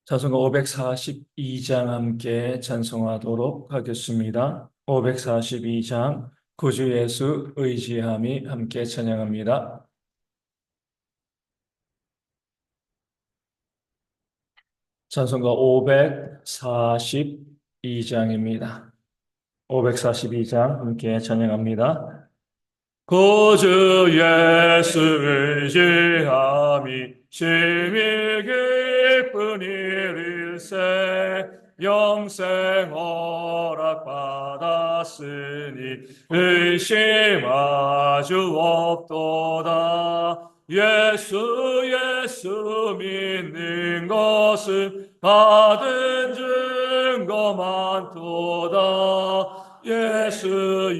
찬송가 542장 함께 찬송하도록 하겠습니다. 542장 구주 예수 의지함이 함께 찬양합니다. 찬송가 542장입니다. 542장 함께 찬양합니다. 구주 예수 의지함이 심히 깊은 일일세 영생 허락받았으니 의심하주 없도다. 예수 믿는 것은 받은 증거 많도다. 예수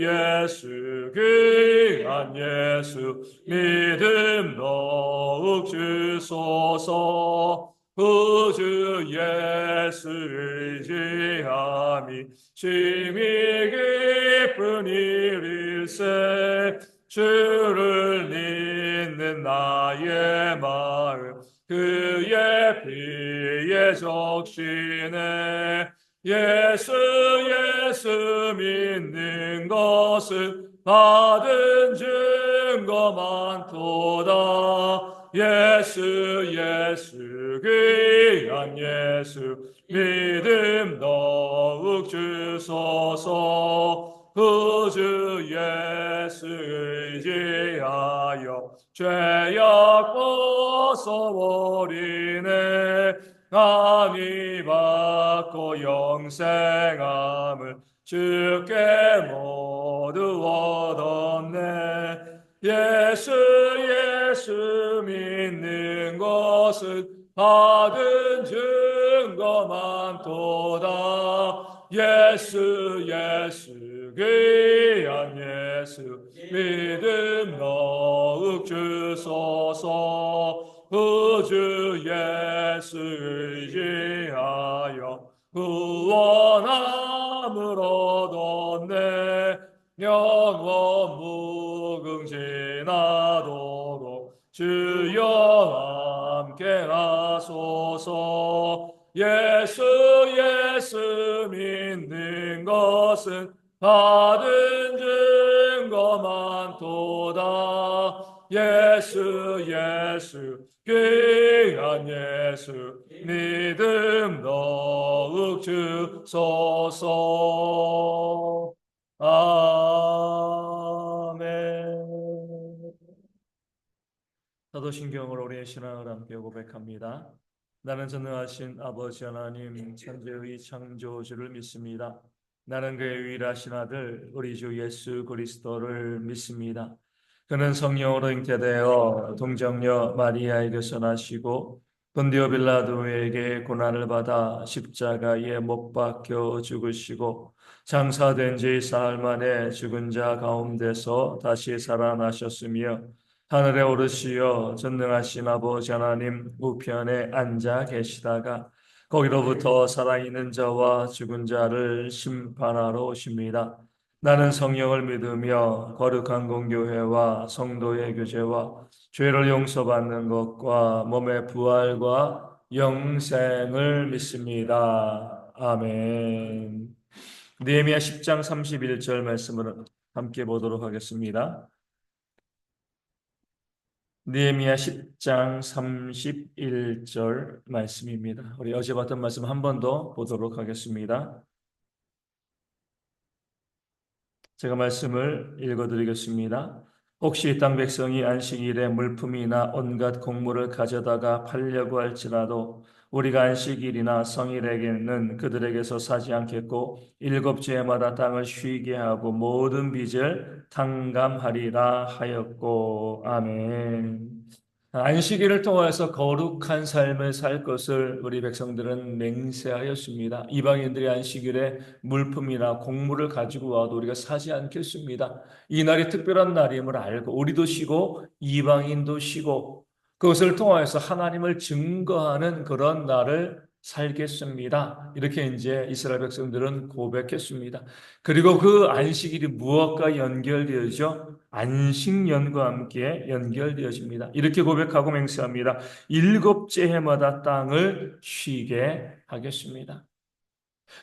귀한 예수 믿음 더욱 주소서. 구주 예수 의지함이 심히 깊은 일일세 주를 믿는 나의 마음 그의 피에 적시네. 예수 믿는 것은 받은 증거 많도다. 예수 귀한 예수 믿음 더욱 주소서. 구주 예수 의지하여 죄악 벗어버리네. 감히 받고 영생함을 주께 모두 얻었네. 예수 믿는 것은 받은 증거 많도다. 예수 귀한 예수 믿음 더욱 주소서. 구주 예수 의지하여 구원함을 얻었네. 영원 무궁지나도록 주여 함께 하소서. 예수 믿는 것은 받은 증거 많도다. 예수 귀한 예수 믿음 더욱 주소서. 아멘. 사도신경으로 우리의 신앙을 함께 고백합니다. 나는 전능하신 아버지 하나님 천지의 창조주를 믿습니다. 나는 그의 유일하신 아들 우리 주 예수 그리스도를 믿습니다. 그는 성령으로 잉태되어 동정녀 마리아에게서 나시고 본디오 빌라도에게 고난을 받아 십자가에 못 박혀 죽으시고 장사된 지 사흘 만에 죽은 자 가운데서 다시 살아나셨으며 하늘에 오르시어 전능하신 아버지 하나님 우편에 앉아 계시다가 거기로부터 살아있는 자와 죽은 자를 심판하러 오십니다. 나는 성령을 믿으며 거룩한 공교회와 성도의 교제와 죄를 용서받는 것과 몸의 부활과 영생을 믿습니다. 아멘. 느헤미야 10장 31절 말씀을 함께 보도록 하겠습니다. 느헤미야 10장 31절 말씀입니다. 우리 어제 봤던 말씀 한 번 더 보도록 하겠습니다. 제가 말씀을 읽어드리겠습니다. 혹시 이 땅 백성이 안식일에 물품이나 온갖 곡물을 가져다가 팔려고 할지라도 우리가 안식일이나 성일에게는 그들에게서 사지 않겠고 일곱 주에마다 땅을 쉬게 하고 모든 빚을 탕감하리라 하였고. 아멘. 안식일을 통해서 거룩한 삶을 살 것을 우리 백성들은 맹세하였습니다. 이방인들이 안식일에 물품이나 곡물을 가지고 와도 우리가 사지 않겠습니다. 이 날이 특별한 날임을 알고 우리도 쉬고 이방인도 쉬고 그것을 통하여서 하나님을 증거하는 그런 날을 살겠습니다. 이렇게 이제 이스라엘 백성들은 고백했습니다. 그리고 그 안식일이 무엇과 연결되어져? 안식년과 함께 연결되어집니다. 이렇게 고백하고 맹세합니다. 일곱째 해마다 땅을 쉬게 하겠습니다.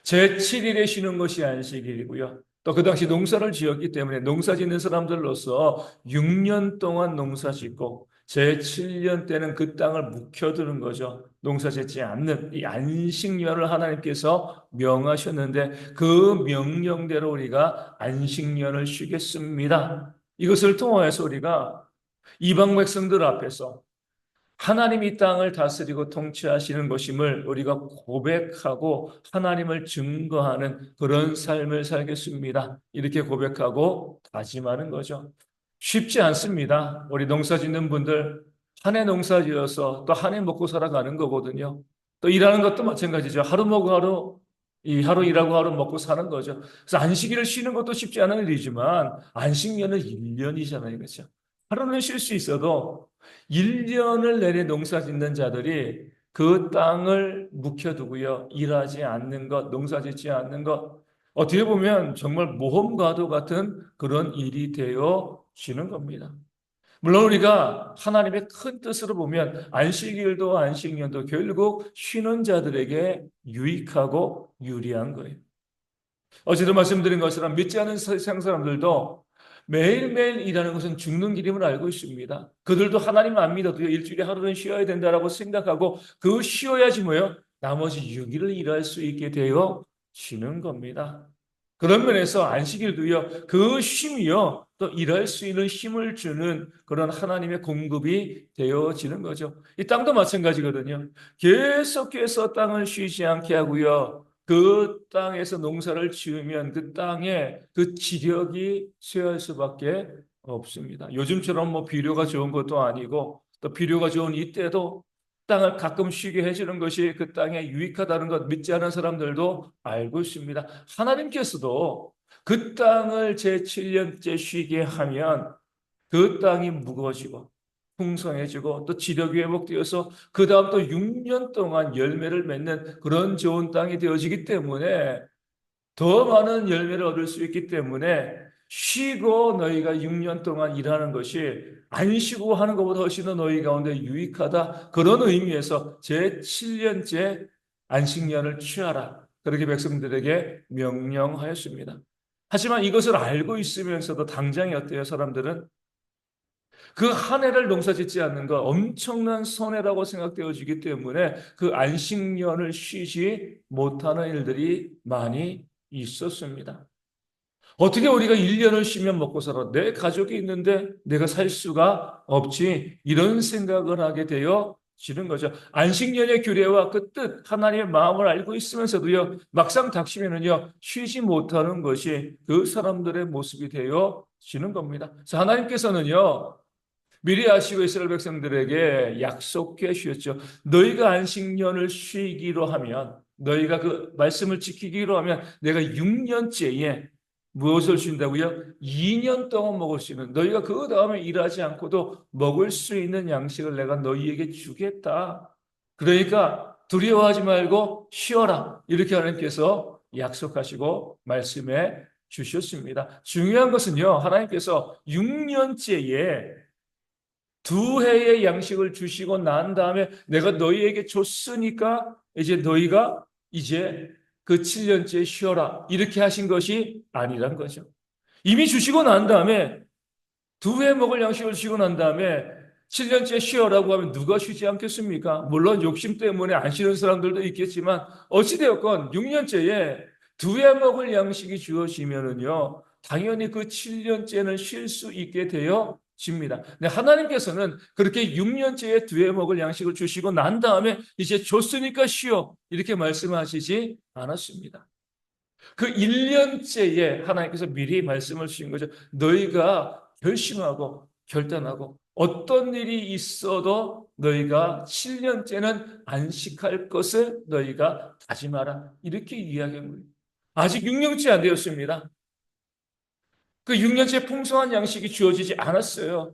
제7일에 쉬는 것이 안식일이고요. 또 그 당시 농사를 지었기 때문에 농사 짓는 사람들로서 6년 동안 농사 짓고 제7년 때는 그 땅을 묵혀두는 거죠. 농사 짓지 않는 이 안식년을 하나님께서 명하셨는데 그 명령대로 우리가 안식년을 쉬겠습니다. 이것을 통하여서 우리가 이방 백성들 앞에서 하나님이 이 땅을 다스리고 통치하시는 것임을 우리가 고백하고 하나님을 증거하는 그런 삶을 살겠습니다. 이렇게 고백하고 다짐하는 거죠. 쉽지 않습니다. 우리 농사 짓는 분들 한 해 농사 지어서 또 한 해 먹고 살아가는 거거든요. 또 일하는 것도 마찬가지죠. 하루 먹고 하루 이 하루 일하고 하루 먹고 사는 거죠. 그래서 안식일을 쉬는 것도 쉽지 않은 일이지만 안식년은 1년이잖아요. 그렇죠? 하루는 쉴 수 있어도 1년을 내내 농사 짓는 자들이 그 땅을 묵혀두고요. 일하지 않는 것, 농사 짓지 않는 것. 어떻게 보면 정말 모험가도 같은 그런 일이 되어지는 겁니다. 물론 우리가 하나님의 큰 뜻으로 보면 안식일도 안식년도 결국 쉬는 자들에게 유익하고 유리한 거예요. 어제도 말씀드린 것처럼 믿지 않은 세상 사람들도 매일매일 일하는 것은 죽는 길임을 알고 있습니다. 그들도 하나님 안 믿어도 일주일에 하루는 쉬어야 된다라고 생각하고 그 쉬어야지 뭐요? 나머지 6일을 일할 수 있게 되어 쉬는 겁니다. 그런 면에서 안식일도요, 그 쉼이요, 또 일할 수 있는 힘을 주는 그런 하나님의 공급이 되어지는 거죠. 이 땅도 마찬가지거든요. 계속해서 땅을 쉬지 않게 하고요. 그 땅에서 농사를 지으면 그 땅에 그 지력이 쇠할 수밖에 없습니다. 요즘처럼 뭐 비료가 좋은 것도 아니고 또 비료가 좋은 이때도 땅을 가끔 쉬게 해주는 것이 그 땅에 유익하다는 것 믿지 않은 사람들도 알고 있습니다. 하나님께서도 그 땅을 제7년째 쉬게 하면 그 땅이 무거워지고 풍성해지고 또 지력이 회복되어서 그 다음 또 6년 동안 열매를 맺는 그런 좋은 땅이 되어지기 때문에 더 많은 열매를 얻을 수 있기 때문에 쉬고 너희가 6년 동안 일하는 것이 안 쉬고 하는 것보다 훨씬 더 너희 가운데 유익하다. 그런 의미에서 제7년째 안식년을 취하라. 그렇게 백성들에게 명령하였습니다. 하지만 이것을 알고 있으면서도 당장이 어때요? 사람들은 그 한 해를 농사 짓지 않는 것 엄청난 손해라고 생각되어지기 때문에 그 안식년을 쉬지 못하는 일들이 많이 있었습니다. 어떻게 우리가 1년을 쉬면 먹고 살아? 내 가족이 있는데 내가 살 수가 없지. 이런 생각을 하게 되어 지는 거죠. 안식년의 규례와 그 뜻, 하나님의 마음을 알고 있으면서도요, 막상 닥치면은요, 쉬지 못하는 것이 그 사람들의 모습이 되어 지는 겁니다. 그래서 하나님께서는요, 미리 아시고 이스라엘 백성들에게 약속해 주셨죠. 너희가 안식년을 쉬기로 하면, 너희가 그 말씀을 지키기로 하면 내가 6년째에 무엇을 쉰다고요? 2년 동안 먹을 수 있는, 너희가 그 다음에 일하지 않고도 먹을 수 있는 양식을 내가 너희에게 주겠다. 그러니까 두려워하지 말고 쉬어라. 이렇게 하나님께서 약속하시고 말씀해 주셨습니다. 중요한 것은요, 하나님께서 6년째에 두 해의 양식을 주시고 난 다음에 내가 너희에게 줬으니까 이제 너희가 이제 그 7년째 쉬어라. 이렇게 하신 것이 아니란 거죠. 이미 주시고 난 다음에 두 해 먹을 양식을 주시고 난 다음에 7년째 쉬어라고 하면 누가 쉬지 않겠습니까? 물론 욕심 때문에 안 쉬는 사람들도 있겠지만 어찌되었건 6년째에 두 해 먹을 양식이 주어지면은요, 당연히 그 7년째는 쉴 수 있게 되어 집니다. 근데 하나님께서는 그렇게 6년째에 두 해 먹을 양식을 주시고 난 다음에 이제 줬으니까 쉬어. 이렇게 말씀하시지 않았습니다. 그 1년째에 하나님께서 미리 말씀을 주신 거죠. 너희가 결심하고 결단하고 어떤 일이 있어도 너희가 7년째는 안식할 것을 너희가 다짐하라. 이렇게 이야기한 거예요. 아직 6년째 안 되었습니다. 그 6년째 풍성한 양식이 주어지지 않았어요.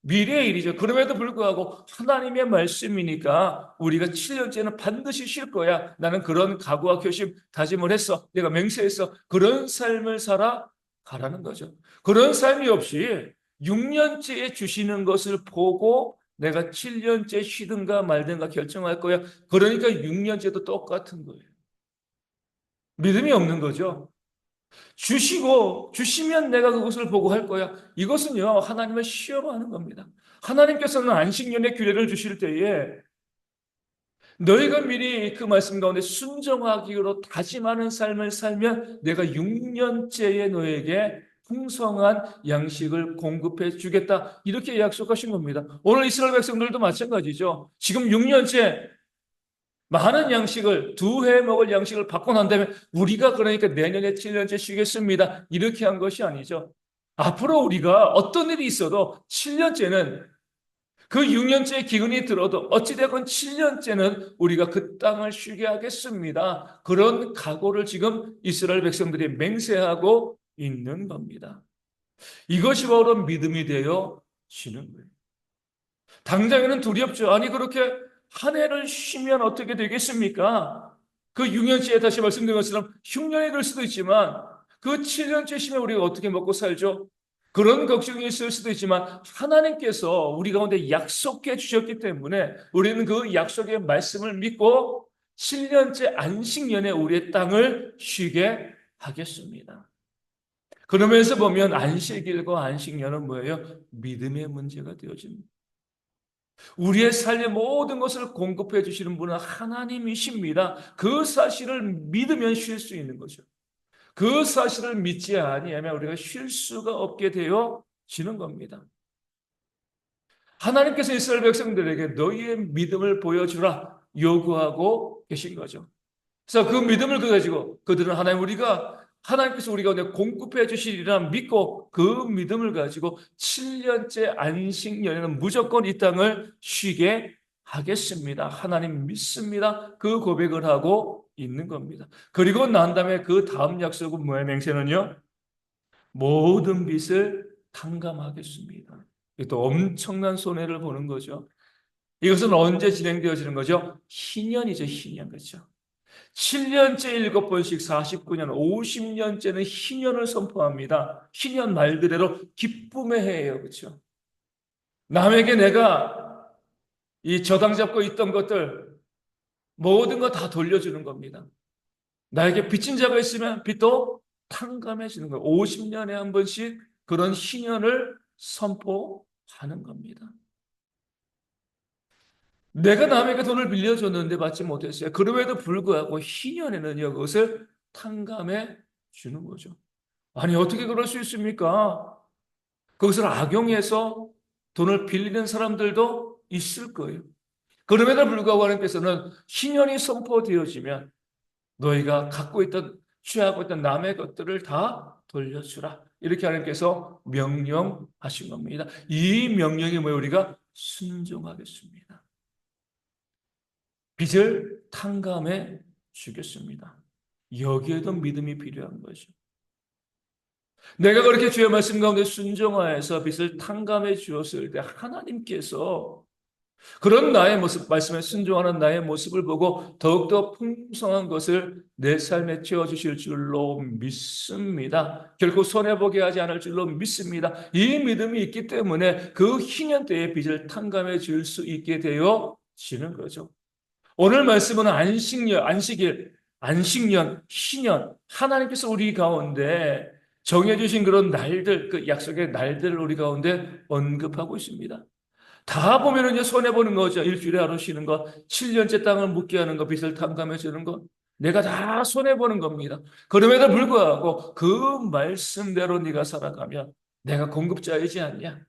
미래의 일이죠. 그럼에도 불구하고 하나님의 말씀이니까 우리가 7년째는 반드시 쉴 거야. 나는 그런 각오와 결심, 다짐을 했어. 내가 맹세했어. 그런 삶을 살아 가라는 거죠. 그런 삶이 없이 6년째에 주시는 것을 보고 내가 7년째 쉬든가 말든가 결정할 거야. 그러니까 6년째도 똑같은 거예요. 믿음이 없는 거죠. 주시면 내가 그것을 보고 할 거야. 이것은요, 하나님을 시험하는 겁니다. 하나님께서는 안식년의 규례를 주실 때에 너희가 미리 그 말씀 가운데 순종하기로 다짐하는 삶을 살면 내가 6년째에 너에게 풍성한 양식을 공급해 주겠다. 이렇게 약속하신 겁니다. 오늘 이스라엘 백성들도 마찬가지죠. 지금 6년째 많은 양식을 두 해 먹을 양식을 받고 난 다음에 우리가 그러니까 내년에 7년째 쉬겠습니다. 이렇게 한 것이 아니죠. 앞으로 우리가 어떤 일이 있어도 7년째는 그 6년째 기근이 들어도 어찌되건 7년째는 우리가 그 땅을 쉬게 하겠습니다. 그런 각오를 지금 이스라엘 백성들이 맹세하고 있는 겁니다. 이것이 바로 믿음이 되어 지는 거예요. 당장에는 두렵죠. 아니 그렇게 한 해를 쉬면 어떻게 되겠습니까? 그 6년째에 다시 말씀드린 것처럼 흉년이 될 수도 있지만 그 7년째 쉬면 우리가 어떻게 먹고 살죠? 그런 걱정이 있을 수도 있지만 하나님께서 우리 가운데 약속해 주셨기 때문에 우리는 그 약속의 말씀을 믿고 7년째 안식년에 우리의 땅을 쉬게 하겠습니다. 그러면서 보면 안식일과 안식년은 뭐예요? 믿음의 문제가 되어집니다. 우리의 삶의 모든 것을 공급해 주시는 분은 하나님이십니다. 그 사실을 믿으면 쉴 수 있는 거죠. 그 사실을 믿지 아니하면 우리가 쉴 수가 없게 되어지는 겁니다. 하나님께서 이스라엘 백성들에게 너희의 믿음을 보여주라 요구하고 계신 거죠. 그래서 그 믿음을 가지고 그들은 하나님께서 우리 가운데 공급해 주시리라 믿고 그 믿음을 가지고 7년째 안식년에는 무조건 이 땅을 쉬게 하겠습니다. 하나님 믿습니다. 그 고백을 하고 있는 겁니다. 그리고 난 다음에 그 다음 약속은 뭐예요? 맹세는요. 모든 빚을 탕감하겠습니다. 또 엄청난 손해를 보는 거죠. 이것은 언제 진행되어지는 거죠? 희년이죠, 희년. 그렇죠. 7년째 7번씩 49년, 50년째는 희년을 선포합니다. 희년 말 그대로 기쁨의 해예요. 그렇죠? 남에게 내가 이 저당 잡고 있던 것들 모든 거 다 돌려주는 겁니다. 나에게 빚진 자가 있으면 빚도 탕감해지는 거예요. 50년에 한 번씩 그런 희년을 선포하는 겁니다. 내가 남에게 돈을 빌려줬는데 받지 못했어요. 그럼에도 불구하고 희년에는요, 그것을 탕감해 주는 거죠. 아니, 어떻게 그럴 수 있습니까? 그것을 악용해서 돈을 빌리는 사람들도 있을 거예요. 그럼에도 불구하고 하나님께서는 희년이 선포되어지면 너희가 취하고 있던 남의 것들을 다 돌려주라. 이렇게 하나님께서 명령하신 겁니다. 이 명령이 뭐예요? 우리가 순종하겠습니다. 빚을 탕감해 주겠습니다. 여기에도 믿음이 필요한 거죠. 내가 그렇게 주의 말씀 가운데 순종하여서 빚을 탕감해 주었을 때 하나님께서 그런 나의 모습, 말씀에 순종하는 나의 모습을 보고 더욱더 풍성한 것을 내 삶에 채워주실 줄로 믿습니다. 결코 손해보게 하지 않을 줄로 믿습니다. 이 믿음이 있기 때문에 그 희년 때의 빚을 탕감해 줄 수 있게 되어지는 거죠. 오늘 말씀은 안식년, 희년, 하나님께서 우리 가운데 정해주신 그런 날들, 그 약속의 날들을 우리 가운데 언급하고 있습니다. 다 보면은 이제 손해보는 거죠. 일주일에 하루 쉬는 거, 7년째 땅을 묵게 하는 거, 빚을 탕감해 주는 거. 내가 다 손해보는 겁니다. 그럼에도 불구하고 그 말씀대로 네가 살아가면 내가 공급자이지 않냐?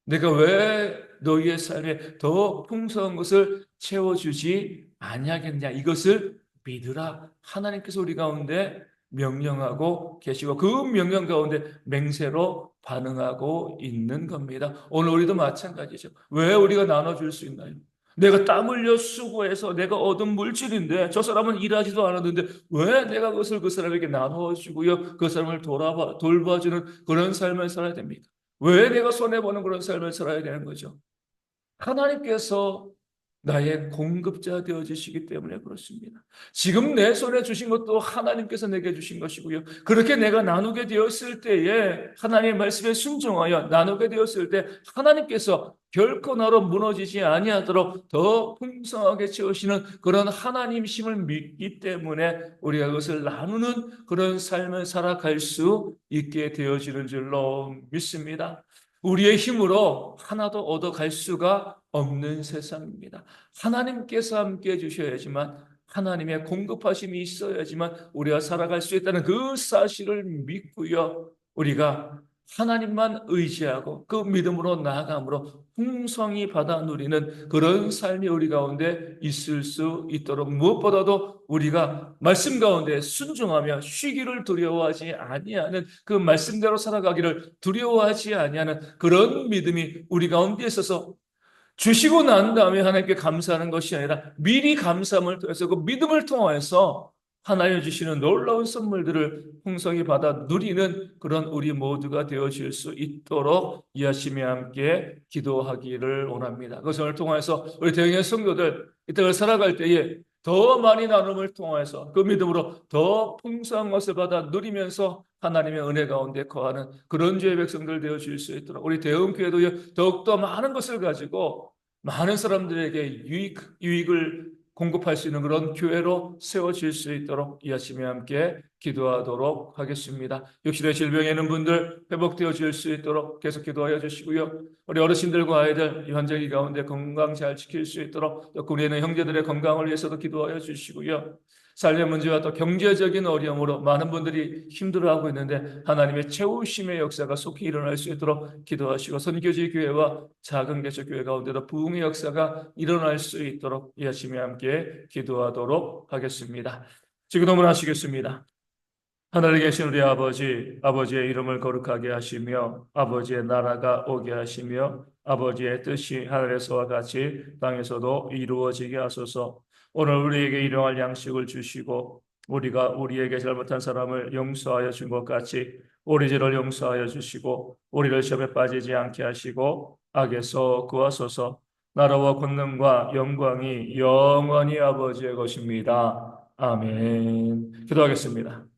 내가 왜 너희의 삶에 더 풍성한 것을 채워주지 아니하겠냐? 이것을 믿으라. 하나님께서 우리 가운데 명령하고 계시고 그 명령 가운데 맹세로 반응하고 있는 겁니다. 오늘 우리도 마찬가지죠. 왜 우리가 나눠줄 수 있나요? 내가 땀 흘려 수고해서 내가 얻은 물질인데 저 사람은 일하지도 않았는데 왜 내가 그것을 그 사람에게 나눠주고요? 그 사람을 돌봐주는 그런 삶을 살아야 됩니까? 왜 내가 손해보는 그런 삶을 살아야 되는 거죠? 하나님께서 나의 공급자 되어 주시기 때문에 그렇습니다. 지금 내 손에 주신 것도 하나님께서 내게 주신 것이고요. 그렇게 내가 나누게 되었을 때에 하나님의 말씀에 순종하여 나누게 되었을 때 하나님께서 결코 나로 무너지지 아니하도록 더 풍성하게 채우시는 그런 하나님심을 믿기 때문에 우리가 그것을 나누는 그런 삶을 살아갈 수 있게 되어지는 줄로 믿습니다. 우리의 힘으로 하나도 얻어갈 수가 없는 세상입니다. 하나님께서 함께 해주셔야지만, 하나님의 공급하심이 있어야지만 우리가 살아갈 수 있다는 그 사실을 믿고요. 우리가 하나님만 의지하고 그 믿음으로 나아감으로 풍성히 받아 누리는 그런 삶이 우리 가운데 있을 수 있도록, 무엇보다도 우리가 말씀 가운데 순종하며 쉬기를 두려워하지 아니하는, 그 말씀대로 살아가기를 두려워하지 아니하는 그런 믿음이 우리 가운데 있어서, 주시고 난 다음에 하나님께 감사하는 것이 아니라 미리 감사함을 통해서 그 믿음을 통해서 하나님 주시는 놀라운 선물들을 풍성히 받아 누리는 그런 우리 모두가 되어질 수 있도록 이 아침에 함께 기도하기를 원합니다. 그것을 통해서 우리 대형의 성도들 이 땅을 살아갈 때에 더 많이 나눔을 통해서 그 믿음으로 더 풍성한 것을 받아 누리면서 하나님의 은혜 가운데 거하는 그런 주의 백성들 되어질 수 있도록, 우리 대형교회도 더욱더 많은 것을 가지고 많은 사람들에게 유익을 공급할 수 있는 그런 교회로 세워질 수 있도록 이 아침에 함께 기도하도록 하겠습니다. 육신의 질병에 있는 분들 회복되어질 수 있도록 계속 기도하여 주시고요. 우리 어르신들과 아이들 이 환절기 가운데 건강 잘 지킬 수 있도록, 또 우리 있는 형제들의 건강을 위해서도 기도하여 주시고요. 삶의 문제와 또 경제적인 어려움으로 많은 분들이 힘들어하고 있는데 하나님의 채우심의 역사가 속히 일어날 수 있도록 기도하시고, 선교지 교회와 작은 개척 교회 가운데도 부흥의 역사가 일어날 수 있도록 이 아침에 함께 기도하도록 하겠습니다. 지금도 하시겠습니다. 하늘에 계신 우리 아버지, 아버지의 이름을 거룩하게 하시며 아버지의 나라가 오게 하시며 아버지의 뜻이 하늘에서와 같이 땅에서도 이루어지게 하소서. 오늘 우리에게 일용할 양식을 주시고 우리가 우리에게 잘못한 사람을 용서하여 준 것 같이 우리 죄를 용서하여 주시고 우리를 시험에 빠지지 않게 하시고 악에서 구하소서. 나라와 권능과 영광이 영원히 아버지의 것입니다. 아멘. 기도하겠습니다.